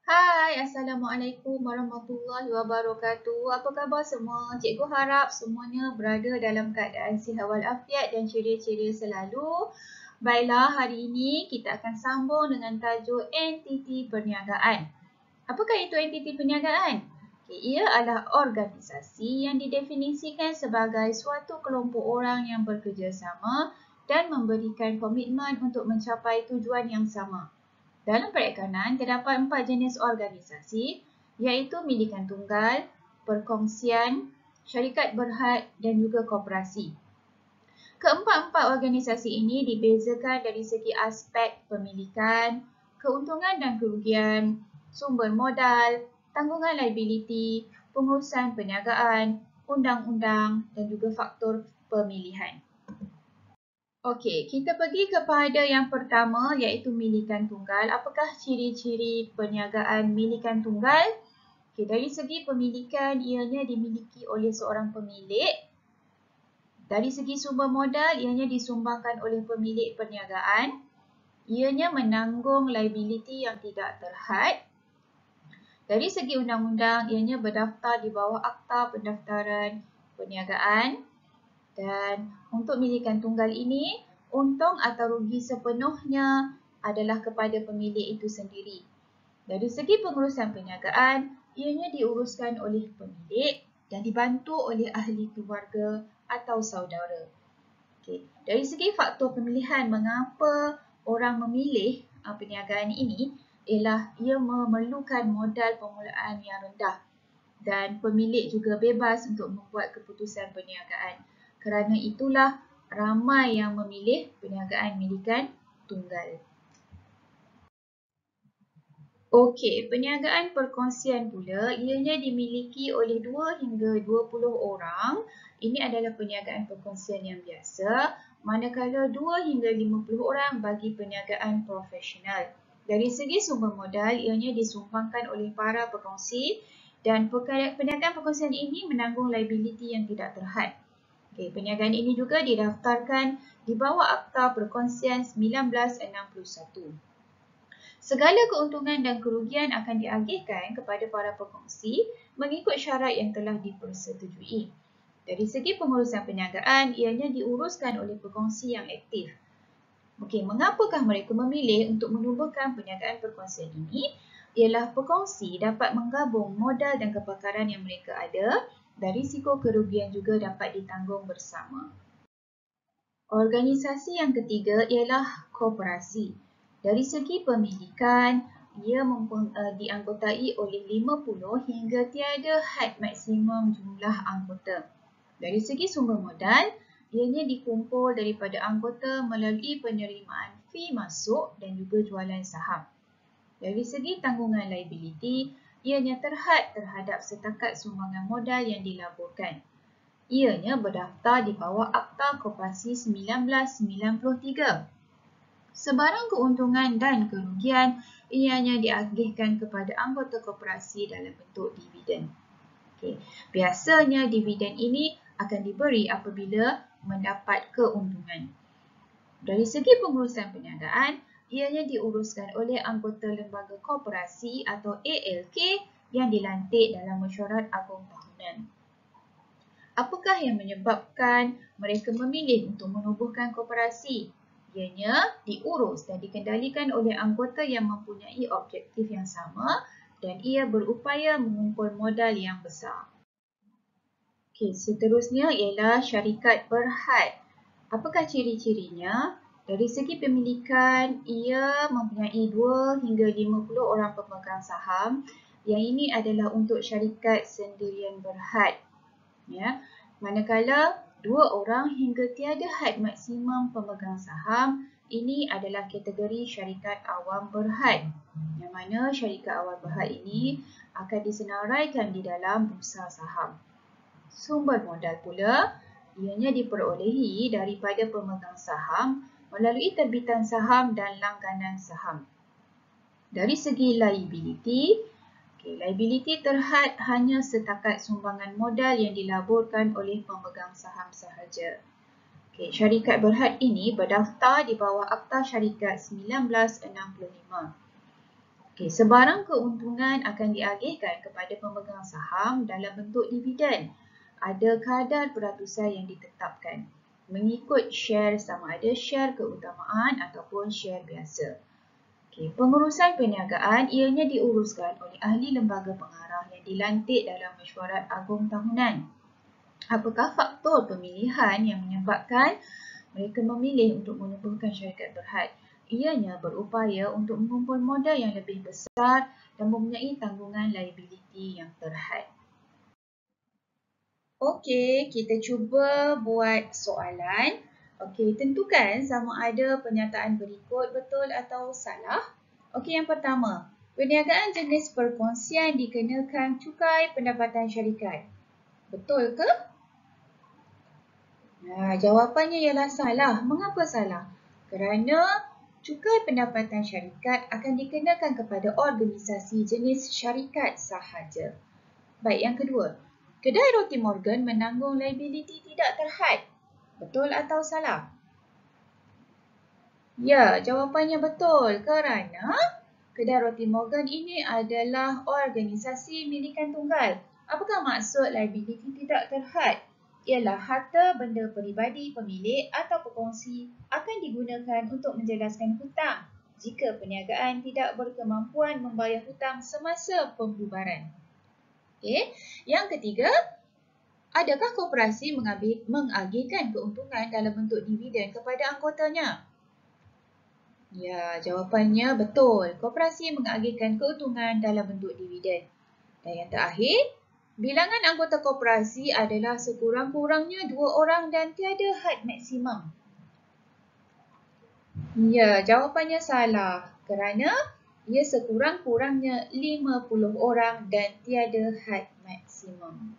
Hai, Assalamualaikum warahmatullahi wabarakatuh. Apa khabar semua? Cikgu harap semuanya berada dalam keadaan sihat walafiat dan ceria-ceria selalu. Baiklah, hari ini kita akan sambung dengan tajuk entiti perniagaan. Apakah itu entiti perniagaan? Ia adalah organisasi yang didefinisikan sebagai suatu kelompok orang yang bekerjasama dan memberikan komitmen untuk mencapai tujuan yang sama. Dalam perikanan, terdapat 4 jenis organisasi, iaitu milikan tunggal, perkongsian, syarikat berhad dan juga koperasi. Keempat-empat organisasi ini dibezakan dari segi aspek pemilikan, keuntungan dan kerugian, sumber modal, tanggungan liability, pengurusan perniagaan, undang-undang dan juga faktor pemilihan. Okey, kita pergi kepada yang pertama iaitu milikan tunggal. Apakah ciri-ciri perniagaan milikan tunggal? Okey, dari segi pemilikan, ianya dimiliki oleh seorang pemilik. Dari segi sumber modal, ianya disumbangkan oleh pemilik perniagaan. Ianya menanggung liability yang tidak terhad. Dari segi undang-undang, ianya berdaftar di bawah Akta Pendaftaran Perniagaan. Dan untuk milikan tunggal ini, untung atau rugi sepenuhnya adalah kepada pemilik itu sendiri. Dari segi pengurusan perniagaan, ianya diuruskan oleh pemilik dan dibantu oleh ahli keluarga atau saudara. Okey. Dari segi faktor pemilihan, mengapa orang memilih perniagaan ini ialah ia memerlukan modal permulaan yang rendah dan pemilik juga bebas untuk membuat keputusan perniagaan. Kerana itulah ramai yang memilih perniagaan milikan tunggal. Okey, perniagaan perkongsian pula ianya dimiliki oleh 2 hingga 20 orang. Ini adalah perniagaan perkongsian yang biasa, manakala 2 hingga 50 orang bagi perniagaan profesional. Dari segi sumber modal, ianya disumbangkan oleh para perkongsi dan perniagaan perkongsian ini menanggung liability yang tidak terhad. Okey, perniagaan ini juga didaftarkan di bawah Akta Perkongsian 1961. Segala keuntungan dan kerugian akan diagihkan kepada para perkongsi mengikut syarat yang telah dipersetujui. Dari segi pengurusan perniagaan, ianya diuruskan oleh perkongsi yang aktif. Okey, mengapakah mereka memilih untuk menubuhkan perniagaan perkongsian ini? Ialah perkongsi dapat menggabung modal dan kepakaran yang mereka ada dan risiko kerugian juga dapat ditanggung bersama. Organisasi yang ketiga ialah koperasi. Dari segi pemilikan, ia dianggotai oleh 50 hingga tiada had maksimum jumlah anggota. Dari segi sumber modal, ianya dikumpul daripada anggota melalui penerimaan fee masuk dan juga jualan saham. Dari segi tanggungan liability, ianya terhad terhadap setakat sumbangan modal yang dilaburkan. Ianya berdaftar di bawah Akta Koperasi 1993. Sebarang keuntungan dan kerugian ianya diagihkan kepada anggota koperasi dalam bentuk dividen. Okay. Biasanya dividen ini akan diberi apabila mendapat keuntungan. Dari segi pengurusan perniagaan, ianya diuruskan oleh anggota lembaga koperasi atau ALK yang dilantik dalam mesyuarat agung tahunan. Apakah yang menyebabkan mereka memilih untuk menubuhkan koperasi? Ianya diurus dan dikendalikan oleh anggota yang mempunyai objektif yang sama dan ia berupaya mengumpul modal yang besar. Okey, seterusnya ialah syarikat berhad. Apakah ciri-cirinya? Dari segi pemilikan, ia mempunyai 2 hingga 50 orang pemegang saham. Yang ini adalah untuk syarikat sendirian berhad. Ya. Manakala 2 orang hingga tiada had maksimum pemegang saham. Ini adalah kategori syarikat awam berhad. Yang mana syarikat awam berhad ini akan disenaraikan di dalam bursa saham. Sumber modal pula ianya diperolehi daripada pemegang saham melalui terbitan saham dan langganan saham. Dari segi liability, liability terhad hanya setakat sumbangan modal yang dilaburkan oleh pemegang saham sahaja. Syarikat berhad ini berdaftar di bawah Akta Syarikat 1965. Sebarang keuntungan akan diagihkan kepada pemegang saham dalam bentuk dividen. Ada kadar peratusan yang ditetapkan mengikut share, sama ada share keutamaan ataupun share biasa. Pengurusan perniagaan ianya diuruskan oleh ahli lembaga pengarah yang dilantik dalam mesyuarat agung tahunan. Apakah faktor pemilihan yang menyebabkan mereka memilih untuk menubuhkan syarikat berhad? Ianya berupaya untuk mengumpul modal yang lebih besar dan mempunyai tanggungan liability yang terhad. Okey, kita cuba buat soalan. Tentukan sama ada pernyataan berikut betul atau salah. Yang pertama, perniagaan jenis perkongsian dikenakan cukai pendapatan syarikat. Betul ke? Jawapannya ialah salah. Mengapa salah? Kerana cukai pendapatan syarikat akan dikenakan kepada organisasi jenis syarikat sahaja. Baik, yang kedua, kedai roti Morgan menanggung liability tidak terhad. Betul atau salah? Ya, jawapannya betul kerana kedai roti Morgan ini adalah organisasi milikan tunggal. Apakah maksud liability tidak terhad? Ialah harta benda peribadi pemilik atau pekongsi akan digunakan untuk menjelaskan hutang jika perniagaan tidak berkemampuan membayar hutang semasa pembubaran. Yang ketiga, adakah koperasi mengagihkan keuntungan dalam bentuk dividen kepada anggotanya? Ya, jawapannya betul. Koperasi mengagihkan keuntungan dalam bentuk dividen. Dan yang terakhir, bilangan anggota koperasi adalah sekurang-kurangnya 2 orang dan tiada had maksimum. Ya, jawapannya salah kerana ia sekurang-kurangnya 50 orang dan tiada had maksimum.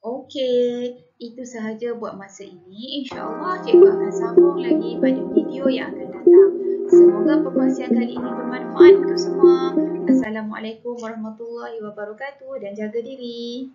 Okey, itu sahaja buat masa ini. InsyaAllah cikgu akan sambung lagi pada video yang akan datang. Semoga perkongsian kali ini bermanfaat untuk semua. Assalamualaikum warahmatullahi wabarakatuh dan jaga diri.